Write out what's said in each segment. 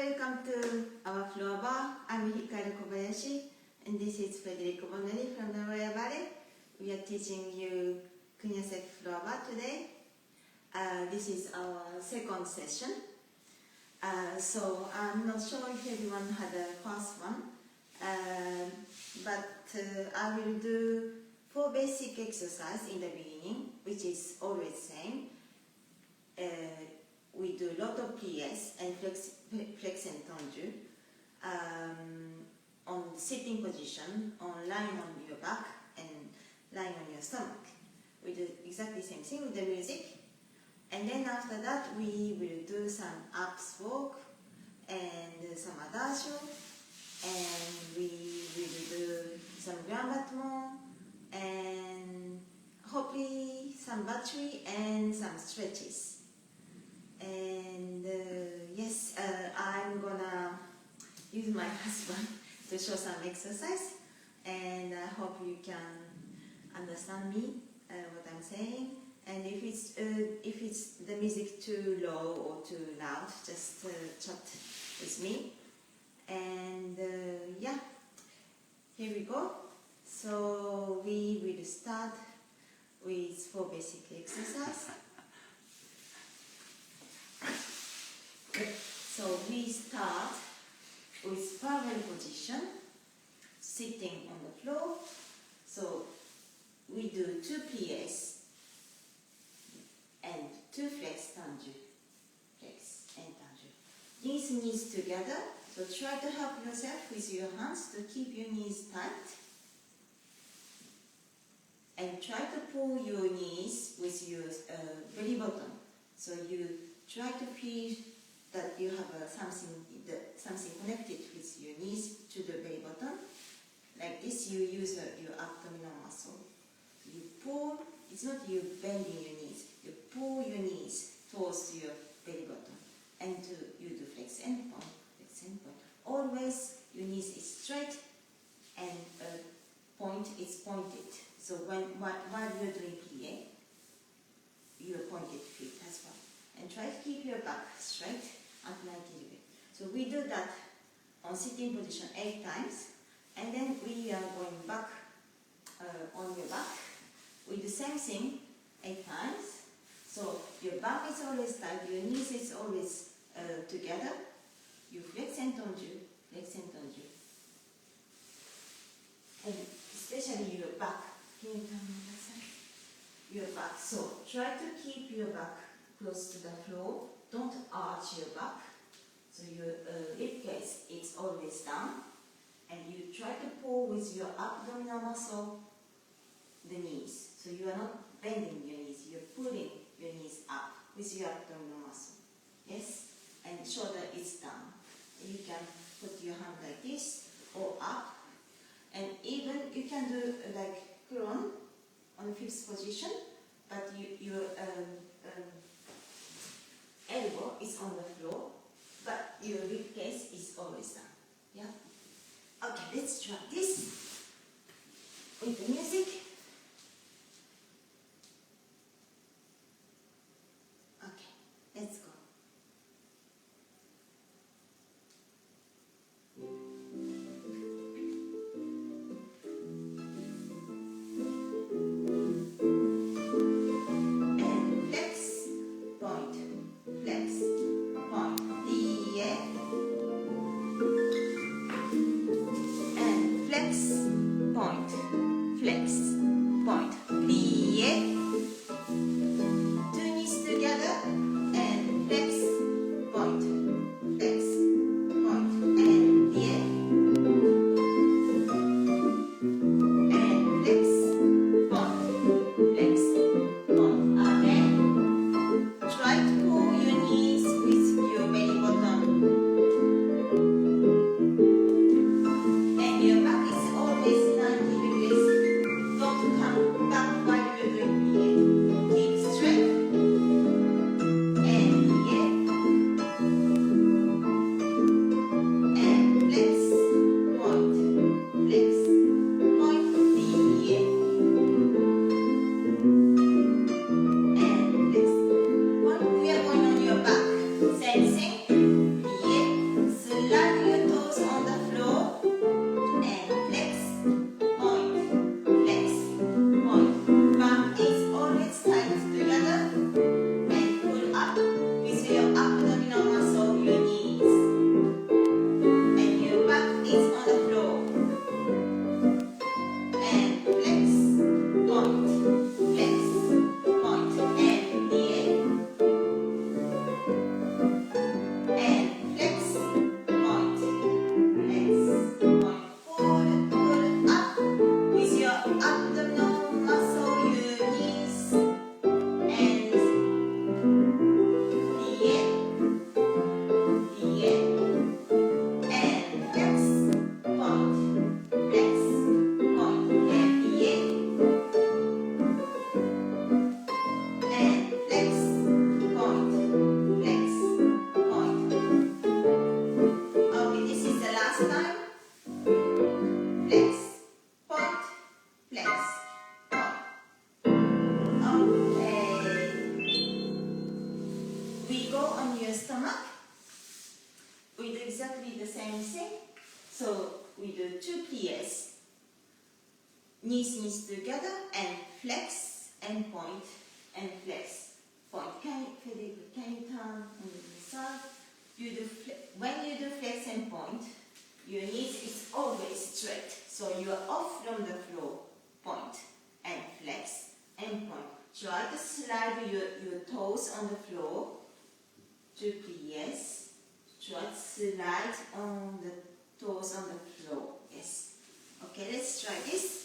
welcome to our floor bar. I'm Hikaru Kobayashi, and this is Federici Bonelli from the Barre. We are teaching you Kunyasek floor bar today. This is our second session. So I'm not sure if everyone had a first one, but I will do 4 basic exercises in the beginning, which is always same. We do a lot of PS and flex and tendu on sitting position, on lying on your back and lying on your stomach. We do exactly the same thing with the music. And then after that we will do some abs walk and some adagio, and we will do some grand battement and hopefully some battery and some stretches. And yes, I'm gonna use my husband to show some exercise, and I hope you can understand me what I'm saying. And if it's the music too low or too loud, just chat with me. And yeah, here we go. So we will start with 4 basic exercises. So we start with parallel position, sitting on the floor. So we do 2 pliés and 2 flex tendu, flex and tendu. Knees together. So try to help yourself with your hands to keep your knees tight. And try to pull your knees with your belly button. So you try to feel that you have something connected with your knees to the belly button. Like this, you use your abdominal muscle. You pull, it's not you bending your knees, you pull your knees towards your belly button. And you do flex and point, flex and point. Always your knees is straight and point is pointed. So while you're doing plié, your pointed feet as well. And try to keep your back straight at 90 degrees. So we do that on sitting position 8 times, and then we are going back on your back. We do the same thing 8 times. So your back is always tight, your knees is always together. You flex and tendu, flex and tendu. And especially your back. Can you turn on that side? Your back. So try to keep your back close to the floor. Don't arch your back. So your rib cage is always down. And you try to pull with your abdominal muscle the knees. So you are not bending your knees. You're pulling your knees up with your abdominal muscle. Yes? And shoulder is down. You can put your hand like this or up. And even you can do like Kuron on the 5th position, but your elbow is on the floor, but your rib cage is always down. Yeah? Okay, let's try this with the music. Okay, let's go. Flex, point, flex. stomach, we do exactly the same thing. So we do 2 pliés. Knees together and flex and point and flex. Point. Federici, can you turn on the side? When you do flex and point, your knees is always straight. So you are off from the floor. Point and flex and point. Try to slide your toes on the floor. 2 pliés. Try to slide on the toes on the floor. Yes. Okay, let's try this.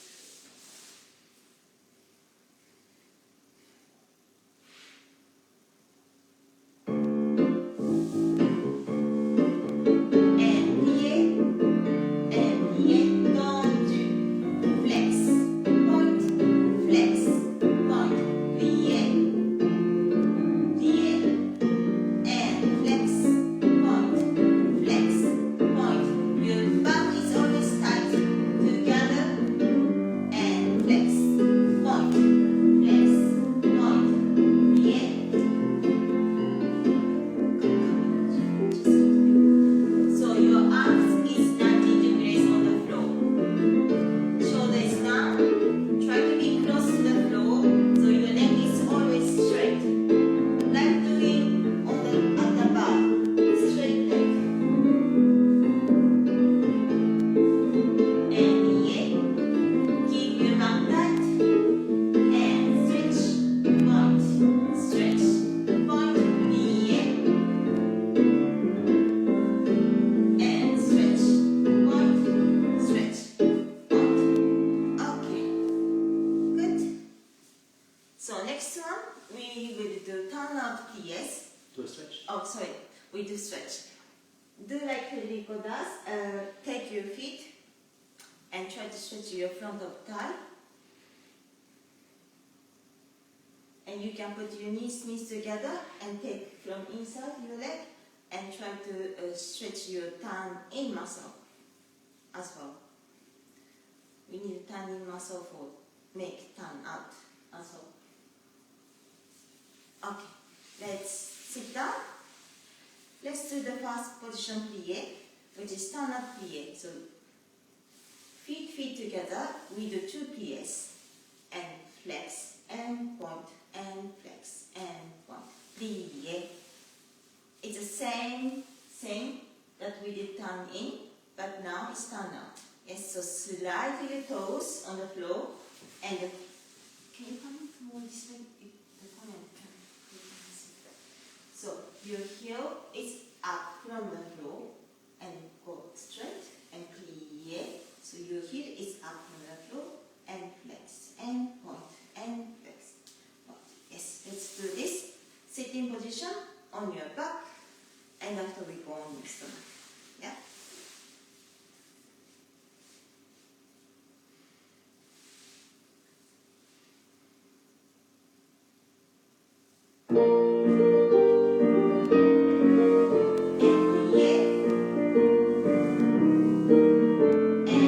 We do stretch. Do like Federico does. Take your feet and try to stretch your front of thigh. And you can put your knees together and take from inside your leg and try to stretch your turn in muscle as well. We need turn in muscle for make turn out as well. Okay, let's sit down. Let's do the first position plié, which is turn up plié. So feet together, we do 2 pliés and flex and point and flex and point. Plié. It's the same thing that we did turn in, but now it's turn out. Yes, so slide your toes on the floor and can you come more this way? So your heel is up from the floor and go straight and plié. So your heel is up from the floor and flex and point and flex. Point. Yes, let's do this. Sitting position on your back and after we go on your stomach. Yeah. And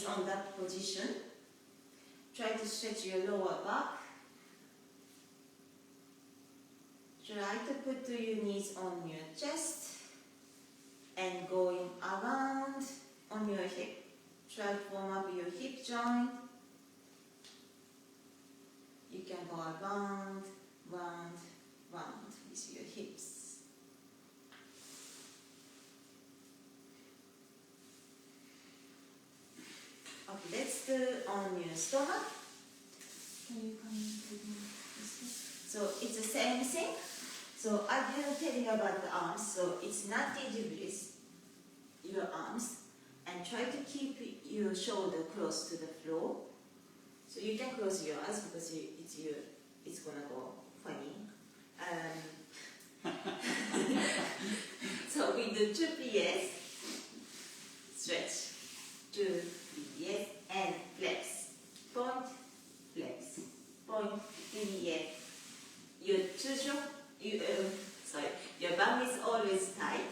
knees on that position. Try to stretch your lower back. Try to put your knees on your chest and going around on your hip. Try to warm up your hip joint. You can go around, round, round with your hips. Okay, let's do on your stomach. Can you come to this one? So it's the same thing. So I didn't tell you about the arms, so it's not with your arms, and try to keep your shoulder close to the floor. So you can close your eyes because it's gonna go funny. So we do 2 pliés, stretch, 2 pliés, and flex. Point, flex, point, plié. Your bum is always tight,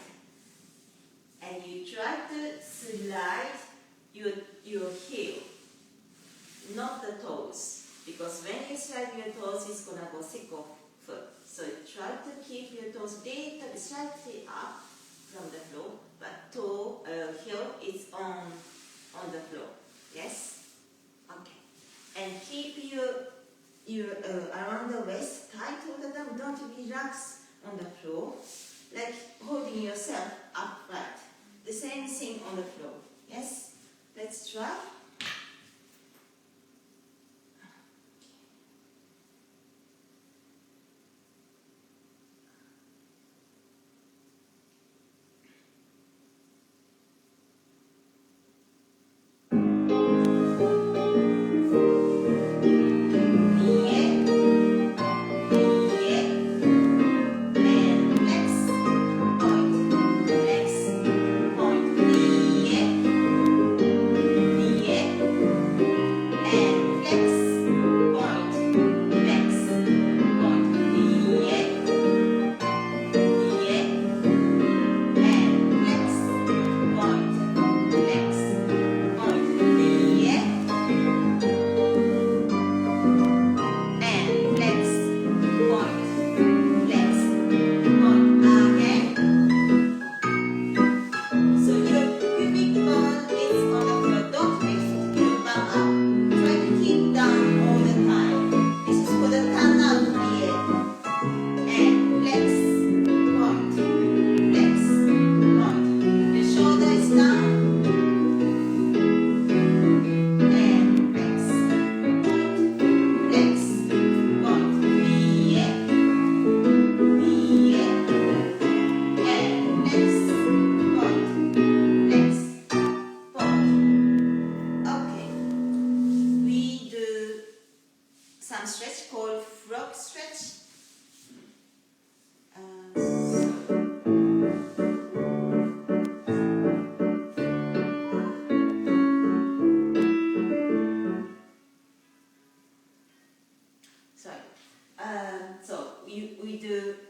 and you try to slide your heel, not the toes, because when you slide your toes, it's gonna go thick of foot. So try to keep your toes slightly up from the floor, but heel is on the floor. Yes? Okay. And keep your around the waist tight all the time. Don't relax on the floor, like holding yourself upright. The same thing on the floor. Yes? Let's try.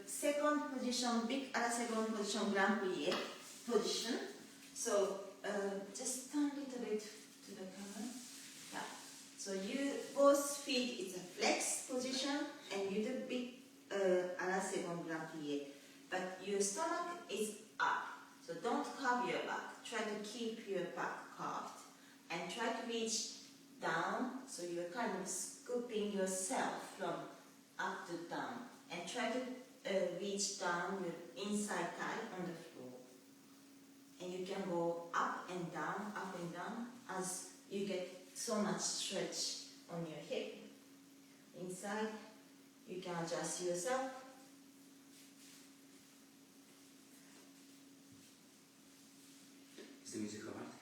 Second position, grand plié position. So just turn a little bit to the camera. Yeah. So you both feet is a flex position, and you do big à la second grand plié. But your stomach is up. So don't curve your back. Try to keep your back curved, and try to reach down. So you're kind of scooping yourself from up to down, and try to reach down with inside thigh on the floor. And you can go up and down as you get so much stretch on your hip. Inside, you can adjust yourself. Is the music alright?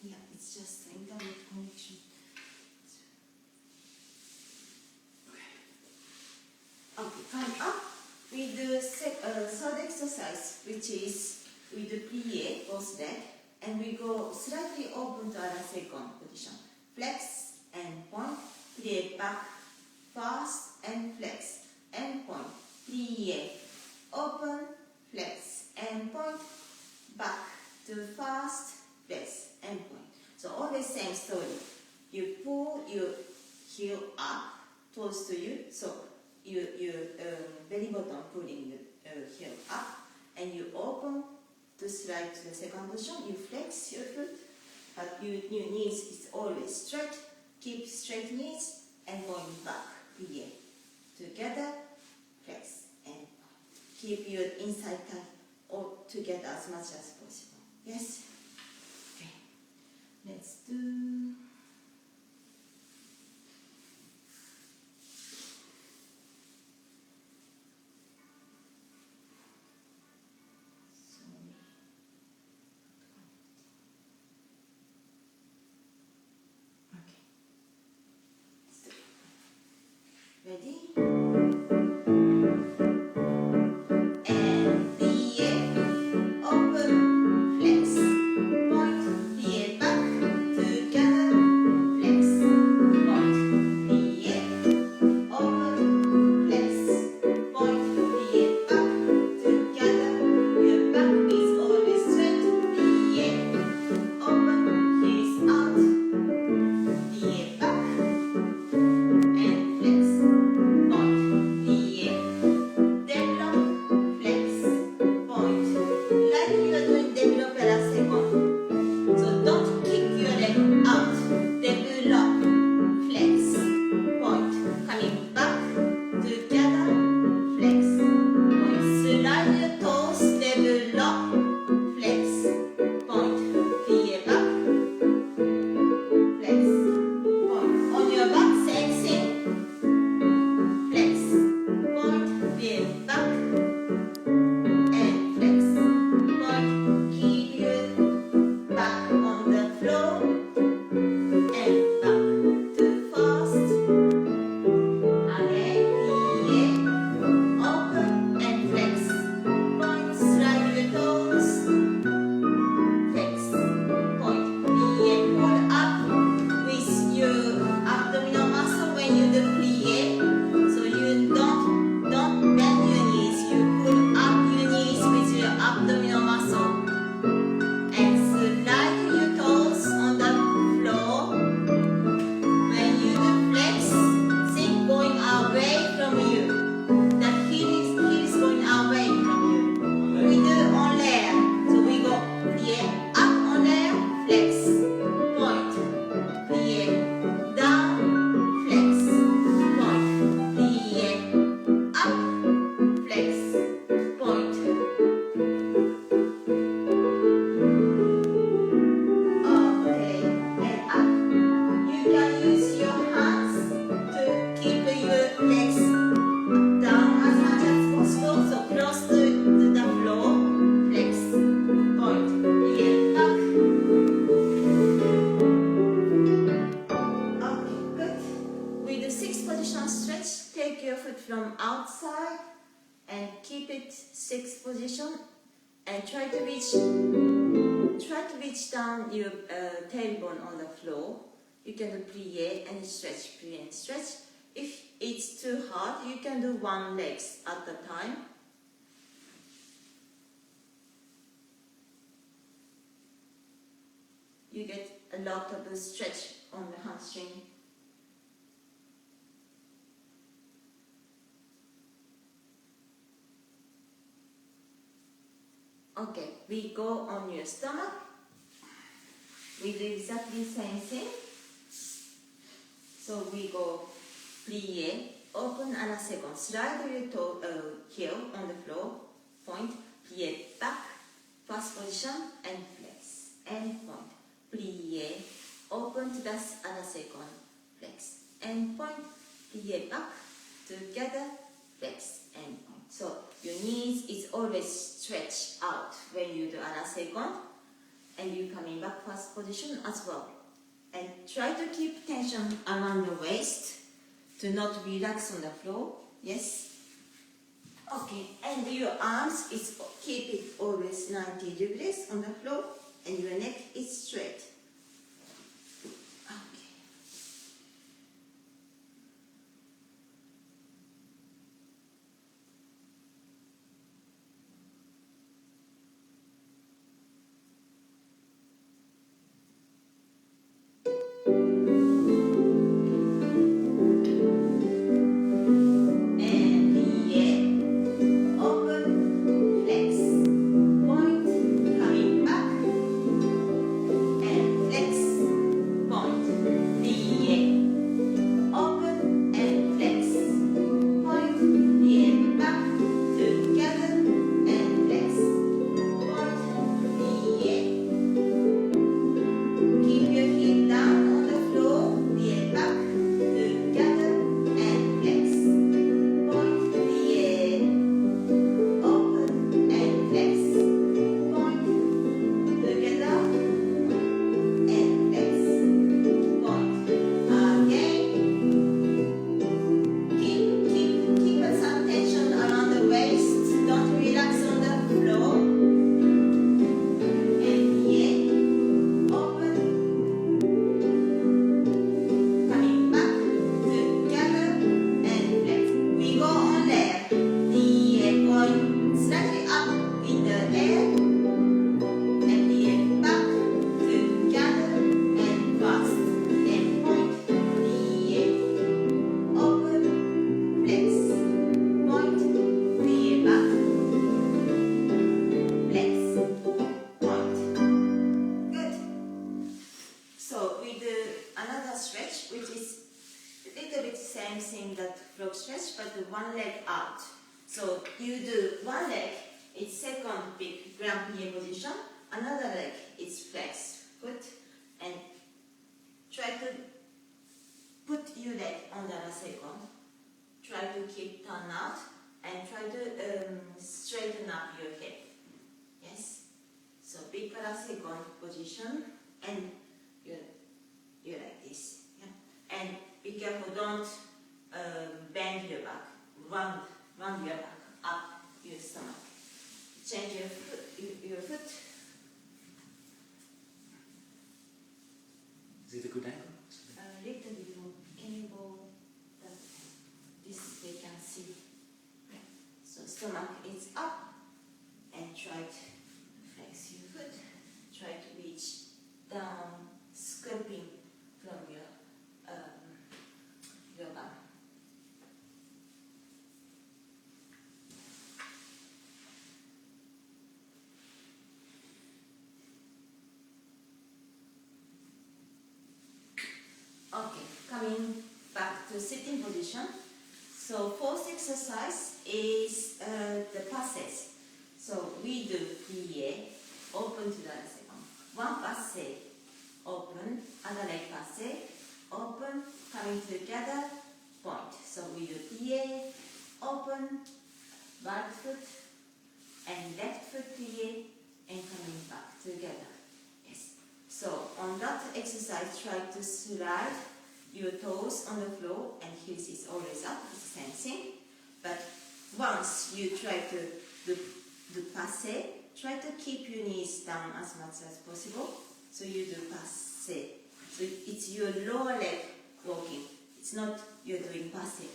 Yeah, it's just the internet connection. Okay, come up. We do third exercise, which is we do plié, both leg, and we go slightly open to our second position. Flex and point, plié back, fast and flex, and point, plié, open, flex, and point, back to fast, flex, and point. So always always same story. You pull your heel up close to you, so your belly button pulling your heel up, and you open to slide to the second position. You flex your foot, but your knees is always straight. Keep straight knees and going back. Plie. Together, flex, and keep your inside thigh all together as much as possible. Yes? Okay. Let's do. Ready? And plie, open, flex, point, plie back, together, flex, point, plie, open, flex, point, plie back, together. Your back is always straight, plie, open, heels out, plie back, and flex. And try to reach down your tailbone on the floor. You can do plie and stretch, plie and stretch. If it's too hard, you can do one leg at a time. You get a lot of stretch on the hamstring. Okay, we go on your stomach. We do exactly the same thing. So we go plie, open and a second. Slide your toe, heel on the floor, point, plie back, first position and flex, and point. Plie, open to the other second, flex, and point, plie back, together, flex, and point. So your knees is always stretched out when you do other second, and you coming back first position as well. And try to keep tension around the waist to not relax on the floor. Yes. Okay, and your arms is keep it always 90 degrees on the floor, and your neck is straight. Okay. another stretch, which is a little bit same thing that frog stretch, but the one leg out. So you do one leg, it's second big grand plie position, another leg is flex foot, and try to put your leg under a second. Try to keep turn out and try to straighten up your hip. Yes. So big second position and you're like this. Yeah. And be careful, don't bend your back. Round your back up your stomach. Change your foot. Is it a good angle? Little bit more. Can you go this they can see? So stomach is up and try to flex your foot. Try to reach down, scraping from your bum. Okay, coming back to sitting position. So fourth exercise is the passes. So we do plie, open to the other second. One passe, open, other leg passe, open, coming together, point. So we do plie, open, right foot, and left foot plie, and coming back together. Yes. So on that exercise, try to slide your toes on the floor, and heels is always up, it's the same thing. But once you try to do passe, try to keep your knees down as much as possible. So you do passe. So it's your lower leg walking. It's not you're doing passe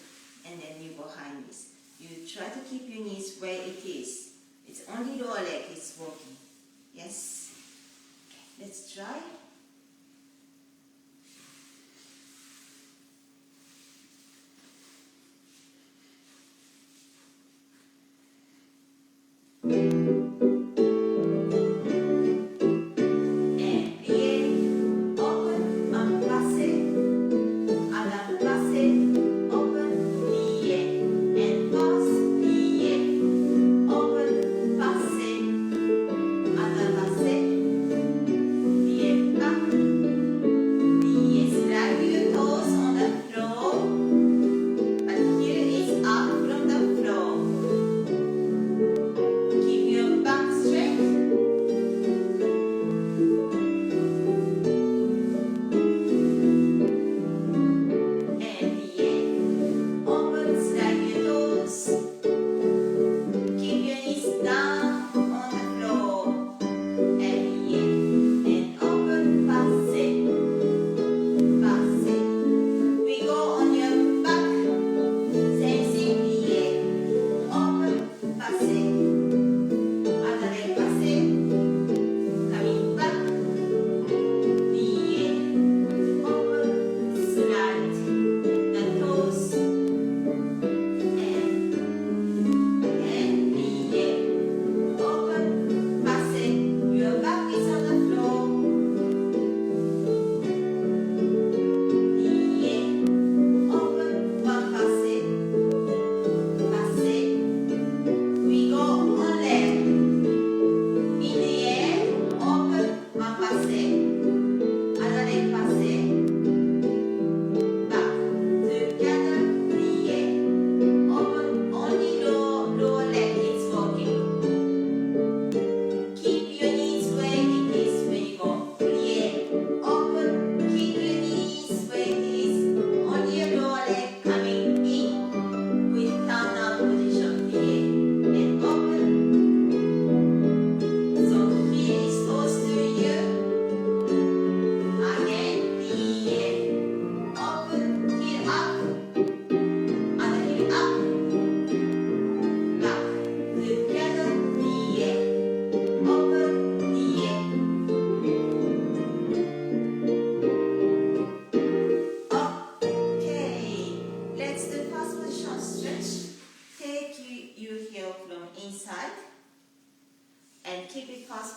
and then you go high knees. You try to keep your knees where it is. It's only lower leg is walking. Yes? Okay, let's try.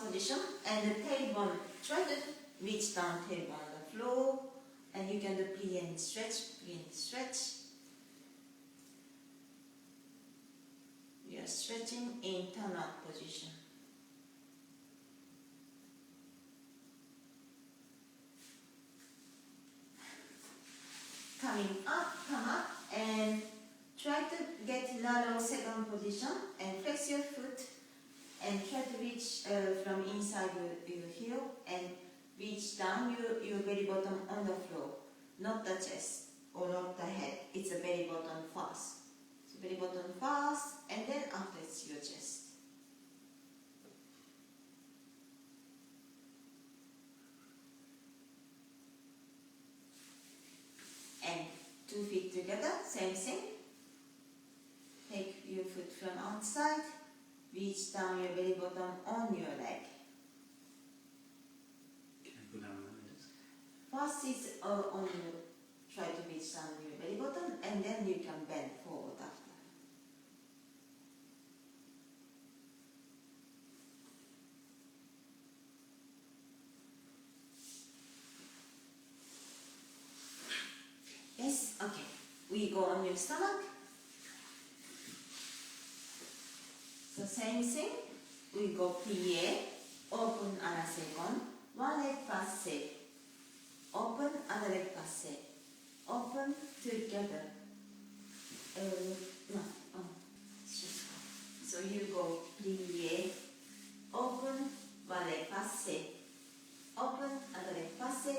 Position, and the tailbone, try to reach down tailbone on the floor And you can do plie and stretch, plie and stretch. We are stretching in turn-out position. Coming up, come up, and try to get narrow second position and flex your foot and try to reach from inside your heel and reach down your belly button on the floor, not the chest or not the head. It's a belly button first. So belly button first, and then after it's your chest. And 2 feet together, same thing. Take your foot from outside, reach down your belly button on your leg. Can I go down like this? First is on your, try to reach down your belly button, and then you can bend forward after. Yes, okay. We go on your stomach. So same thing. We go plie, open and a second. One leg passe. Open, other leg passe. Open together. No, it's just one. So you go plie, open, one leg passe. Open, other leg passe.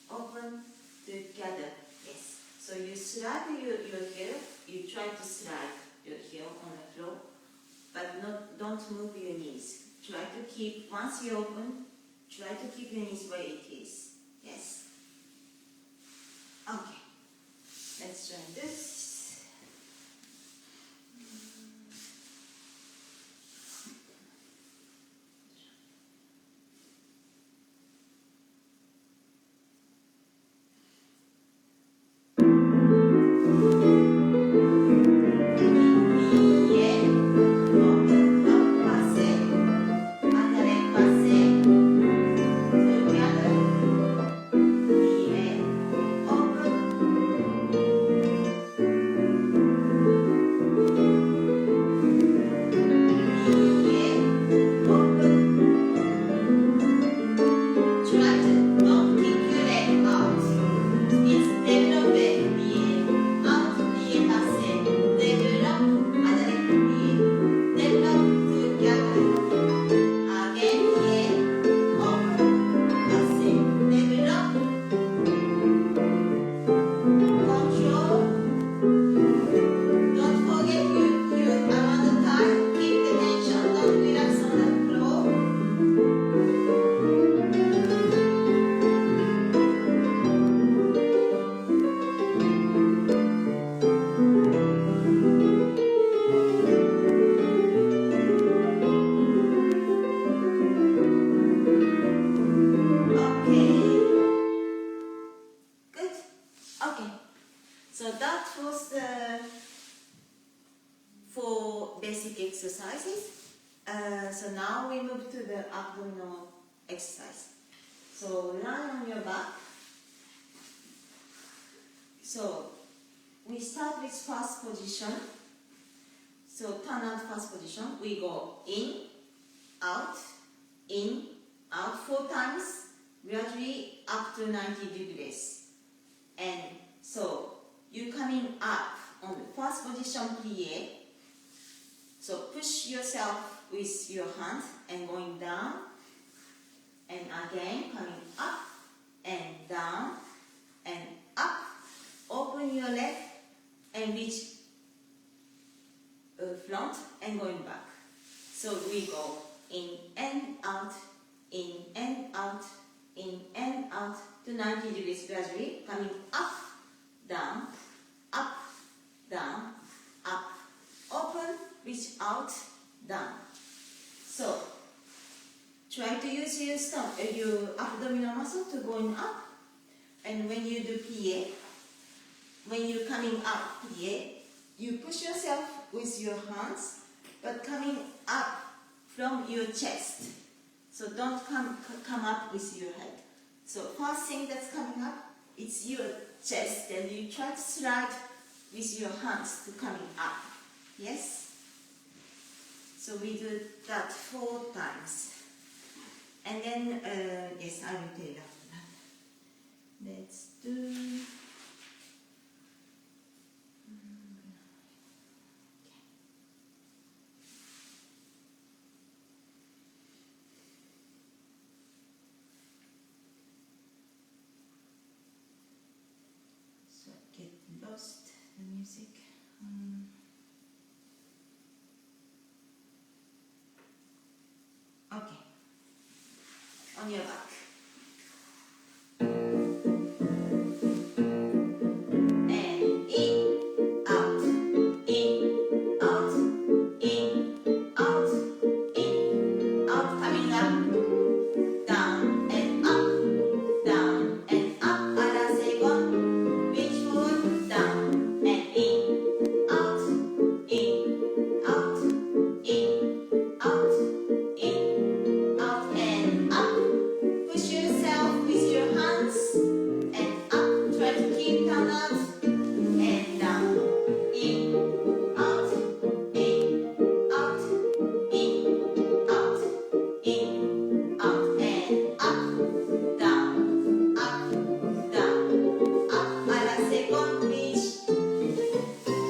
Open together. Yes. So you slide your heel. You try to slide your heel on the floor, but don't move your knees. Try to keep, once you open, try to keep your knees where it is. Yes? Okay. Let's try this. Exercises. So now we move to the abdominal exercise. So lie on your back. So we start with first position. So turn out first position. We go in, out, 4 times, gradually up to 90 degrees. And so you coming up on the first position plie. So push yourself with your hand and going down, and again coming up and down and up. Open your leg and reach front and going back. So we go in and out, in and out, in and out to 90 degrees gradually, coming up, down, up, down, up. Open, reach out, down. So try to use your abdominal muscle to going up. And when you do plie, when you're coming up plie, you push yourself with your hands, but coming up from your chest. So don't come up with your head. So first thing that's coming up, it's your chest, and you try to slide with your hands to coming up. Yes? So we do that 4 times. And then, yes, I will tell you after that. Let's do... So get lost the music. Okay. On your back. And in, out, in, out, in, out, in, out, coming up, down and up, down and up. A la seconde, reach forward, down and in, out, in, out, in, out, in, out and up. Push yourself with your hands and up. Try to keep down out and down. In, out, in, out, in, out, in, out and up, down, up, down, up. A la seconde,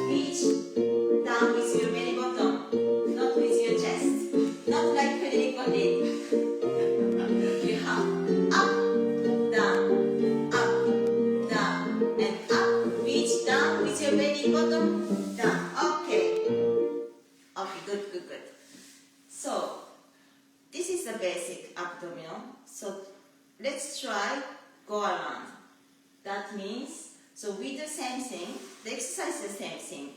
reach down with your belly button, not with your chest, not like Federico did. You have up, down, and up. Reach down with your belly button, down. Okay. Okay, good, good, good. So, this is the basic abdominal. So, let's try go around. That means, so we do the same thing, the exercise is the same thing,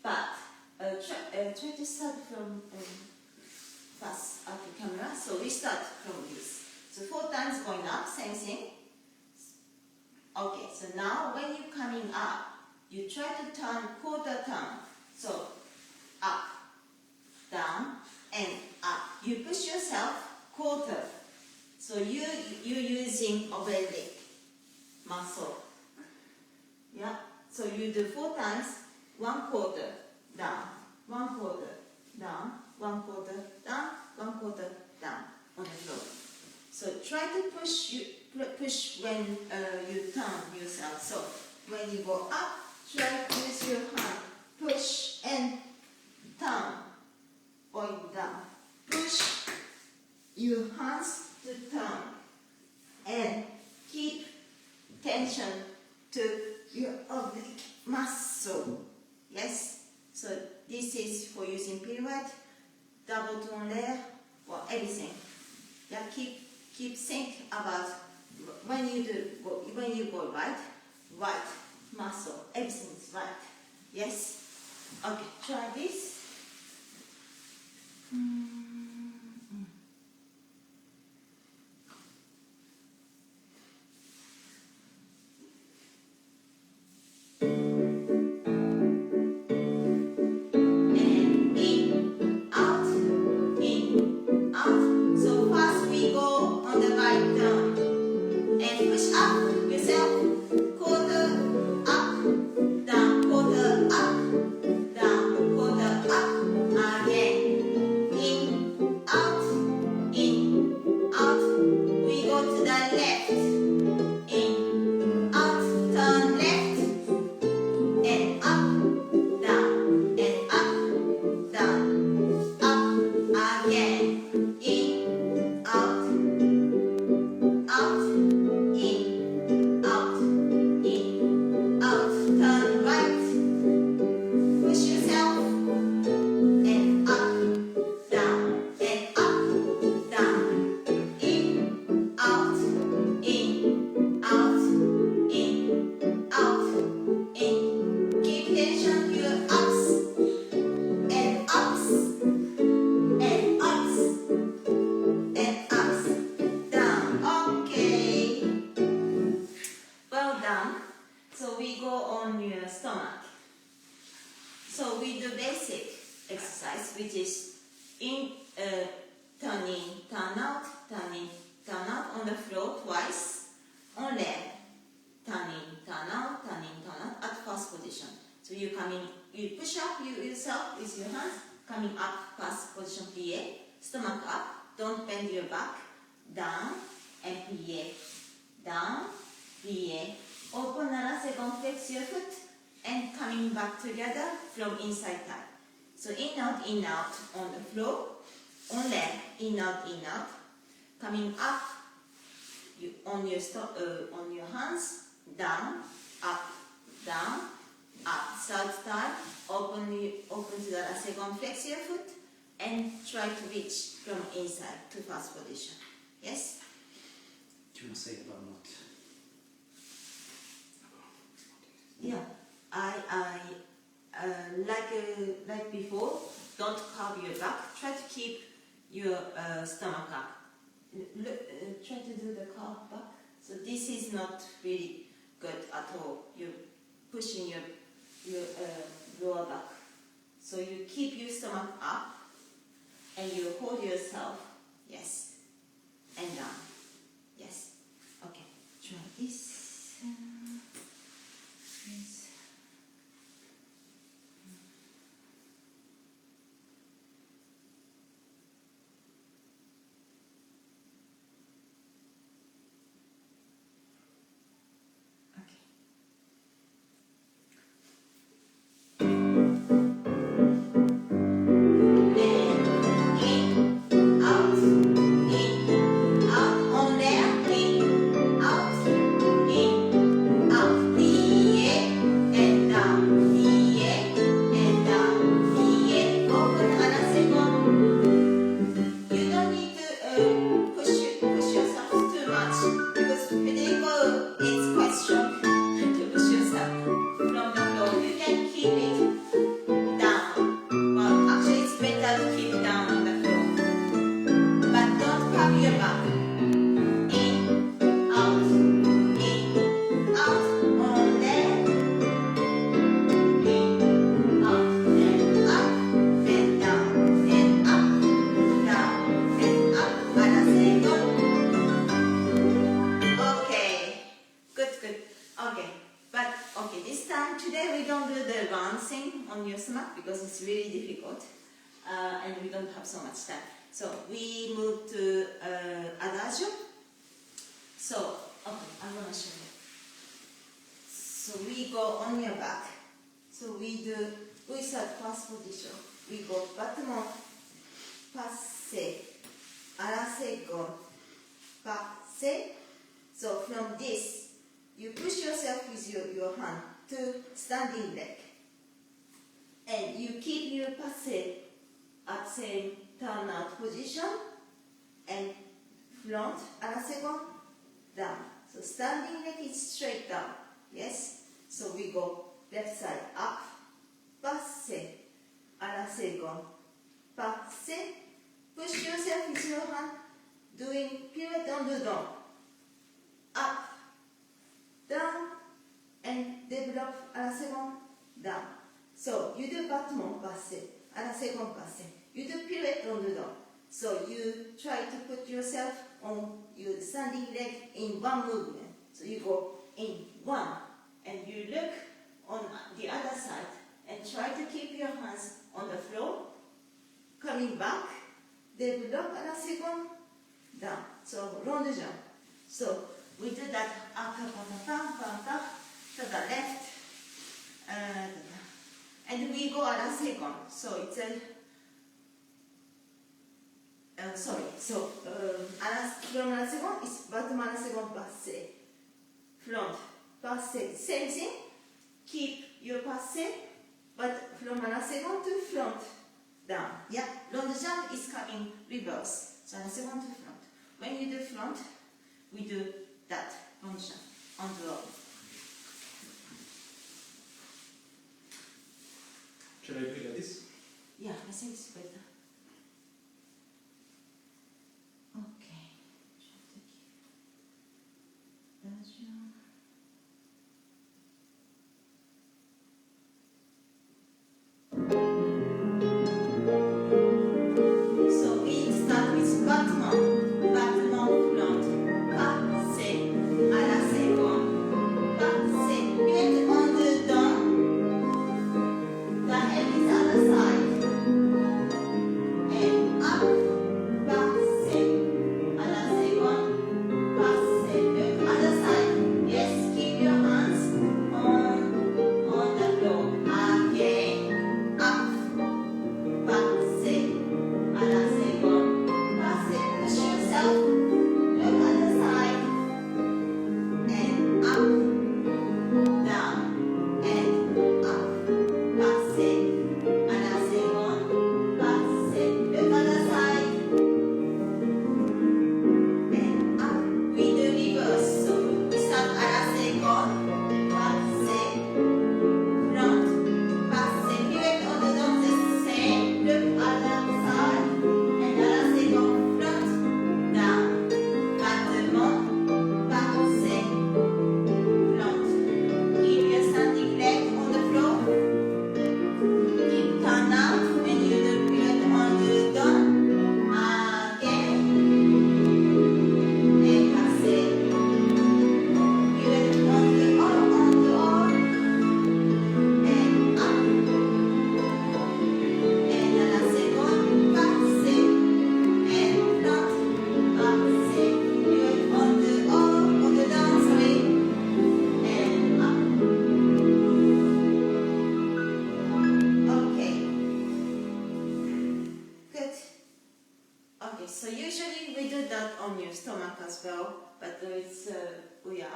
but try to start from fast at the camera. So we start from this. So 4 times going up, same thing. Okay, so now when you're coming up, you try to turn quarter turn. So up, down, and up. You push yourself quarter. So you're using oblique muscle. Yeah. So you do 4 times, 1 quarter down, 1 quarter down, 1 quarter down, 1 quarter down on the floor. So try to push when you turn yourself. So when you go up, try to use your hand, push and turn, going down. Push your hands to turn and keep tension to your oblique muscle. Yes? So this is for using pirouette, double turn there, or everything. Yeah, keep think about when you go right muscle, everything is right. Yes? Okay, try this. So we do basic exercise, which is in turning, turn out on the floor twice, on leg, turning, you you push up yourself with your hands, coming up past position plie, stomach up, don't bend your back, down and plie, down, plie, open another second, flex your foot, and coming back together from inside thigh. So in out on the floor, on leg, in out, coming up on your hands, down, up, third time, open to the second, flex your foot, and try to reach from inside to first position. Yes? Do you want to say about not? Yeah, like before, don't curve your back. Try to keep your stomach up. Try to do the curve back. So this is not really good at all. You're pushing your lower back. So you keep your stomach up and you hold yourself. Yes, and down. Yes. Okay. Try this. Yes. Because it's really difficult and we don't have so much time. So we move to Adagio. So, okay, I'm going to show you. So we go on your back. So we start first position. We go battement, passe, à la seconde, passe. So from this, you push yourself with your hand to standing leg. And you keep your passe at same turnout position and front à la seconde, down. So standing leg is straight down. Yes? So we go left side up, passe à la seconde, passe. Push yourself with your hand, doing pirouette on the down. Up, down, and develop à la seconde, down. So you do battement passe, à la seconde passe. You do pirouette on the down. So you try to put yourself on your standing leg in one movement. So you go in one, and you look on the other side, and try to keep your hands on the floor. Coming back, develop à la seconde, down. So round jump. So we do that up, to the left. And we go à la seconde. So it's a from la seconde is battement à la seconde passe. Front, passe, same thing. Keep your passe, but from la seconde to front, down. Yeah, long jump is coming reverse. So la seconde to front. When you do front, we do that long jump on the road. Should I do it like this? Yeah, I think it's better. Okay. So we start with battement front, passe, à la seconde, passe, pirouette on the down,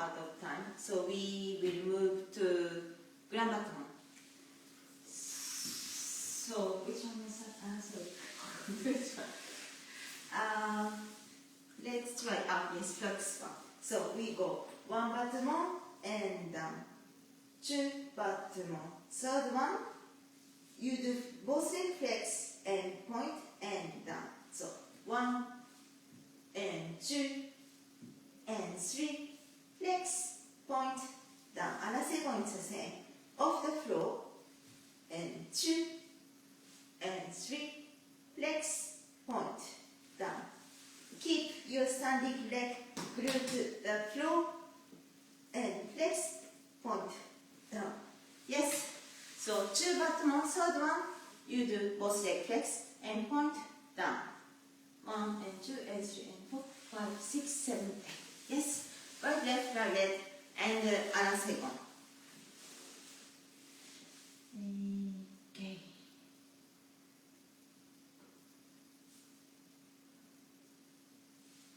out of time, so we will move to grand battement. So, which one is that? Sorry. Which one? Let's try yes, flex one. So we go one battement and down, two battement. Third one, you do both leg flex and point and down. So one and two and three, flex, point, down. And the second is the same. Off the floor and two and three, flex, point, down. Keep your standing leg glued to the floor and flex, point, down. Yes. So two battement, third one, you do both leg flex and point, down. 1 and 2 and 3 and 4, 5, 6, 7, 8. Yes. Right, left, and other second. Okay.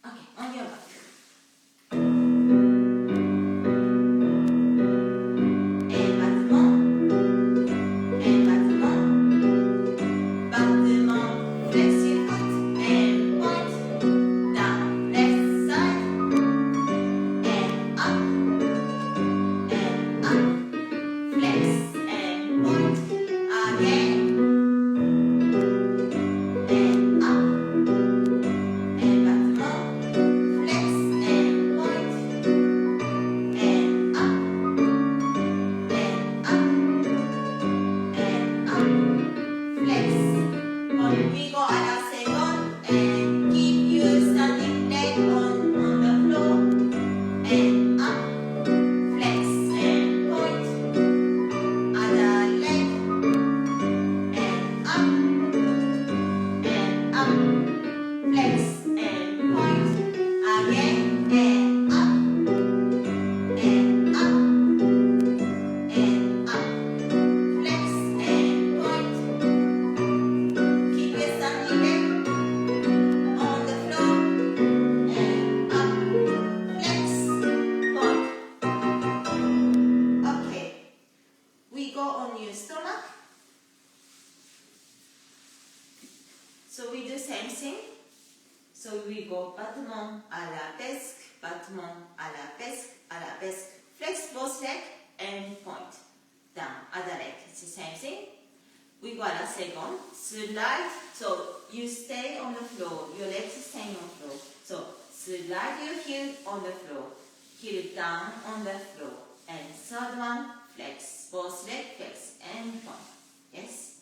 Okay, on your back. So we do same thing. So we go battement à l'arabesque, battement à l'arabesque, flex both leg and point down, other leg. It's the same thing. We got a second, slide, so you stay on the floor, your legs stay on the floor. So slide your heel on the floor, heel down on the floor. And third one, flex, both leg flex and point. Yes?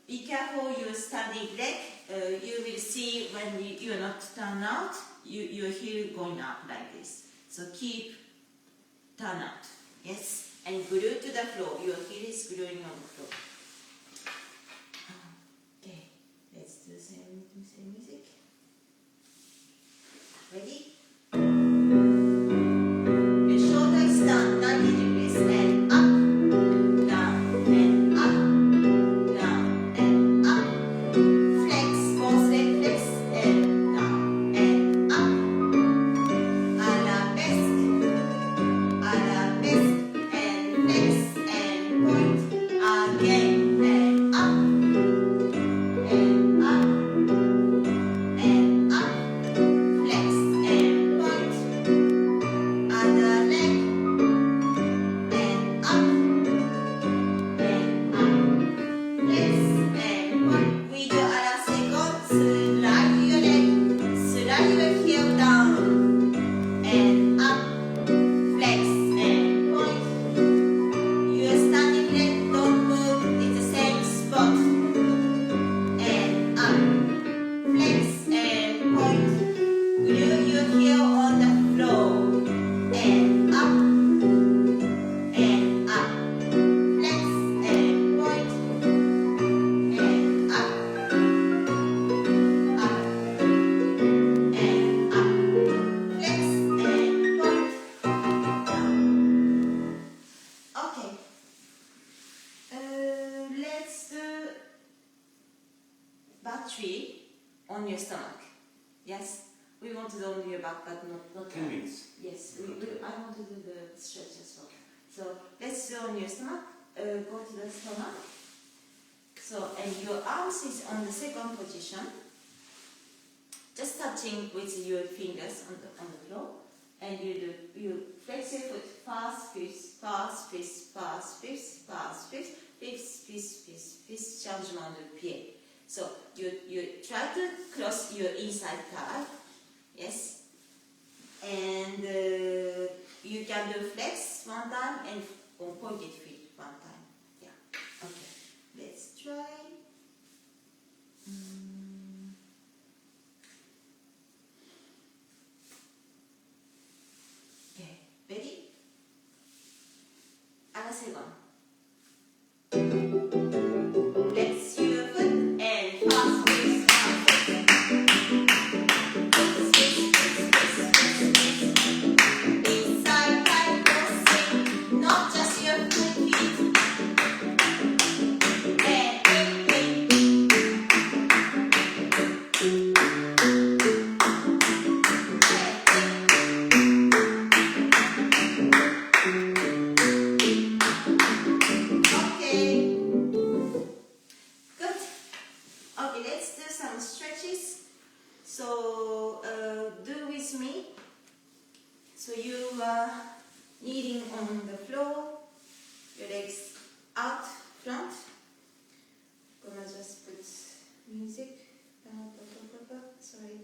Be careful your standing leg. You will see when you are not turn out, your heel going up like this. So keep turn out. Yes? And glue to the floor. Your heel is gluing on the floor. Okay. Let's do same music. Ready? Your shoulder is down 90 degrees and up. On your stomach. Yes? We want to do only your back, but not 10 minutes. Yes, I want to do the stretch as well. So let's do on your stomach. Go to the stomach. So, and your arms is on the second position. Just touching with your fingers on the floor. And you flex your foot, fast, fist, fast, fist, fast, fist, fast, fist, fist, fist, fist, fist, changement de pied. So you try to cross your inside thigh, yes, and you can do flex one time and on pointed feet one time. Yeah. Okay. Let's try. Okay. Ready? And a second. Flex your foot and fast twist, fast twist. Inside thigh crossing, not just your feet. Okay. Good. Okay, let's do some stretches. So do with me. So you are kneeling on the floor, your legs out front. Gonna just put music. Sorry.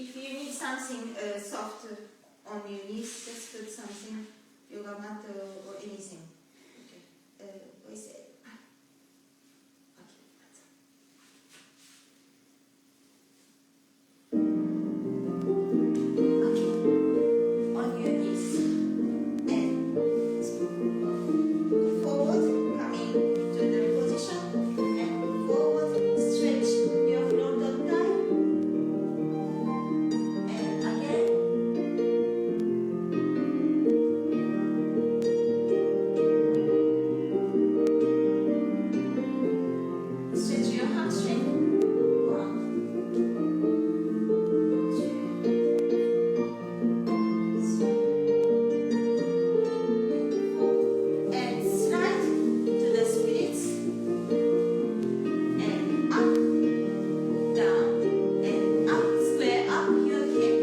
If you need something soft on your knees, just put something, yoga mat or anything. Okay. What is it? Okay, that's all. Okay. On your knees. And forward, coming to the position, and forward, stretch your frontal thigh. And again. Stretch your hamstring. 1, 2, 3, 4. And slide to the splits. And up, down, and up. Square up your hip.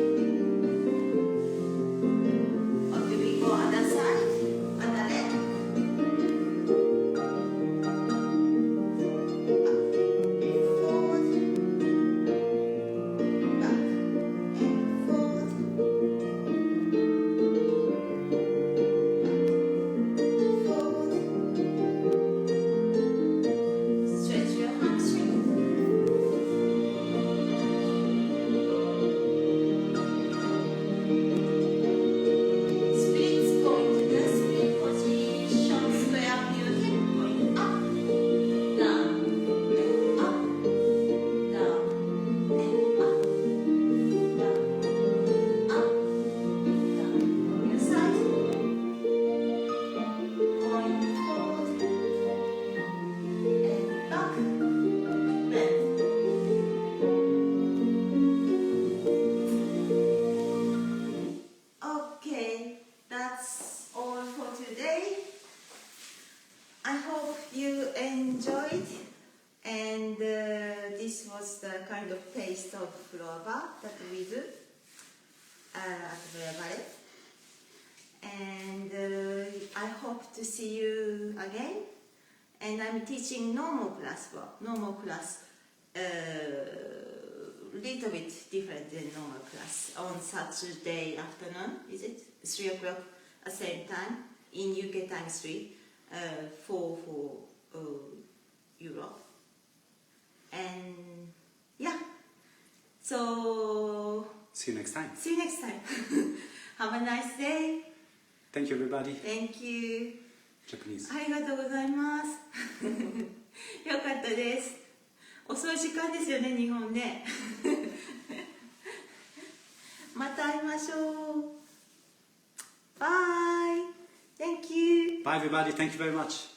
Okay, we go other side, other leg. Forward, back, and forward, forward. Stretch your hamstring. Splits, going to the split position. Square up your hip, going up, down, and up, down, and up, down, up, down. On your side, going forward and back, bend. Okay, that's all for today. I hope you enjoyed, and this was the kind of taste of floor bar that we do at Barre. And I hope to see you again. And I'm teaching normal class, little bit different than normal class on Saturday afternoon. Is it 3 o'clock at the same time in UK time 3, 4 for Europe. And yeah, so See you next time. see you next time. Have a nice day. Thank you, everybody. Thank you. Japanese. ありがとうございます。よかったです。遅い時間ですよね、日本ね。また会いましょう。Bye everybody. Thank you very much.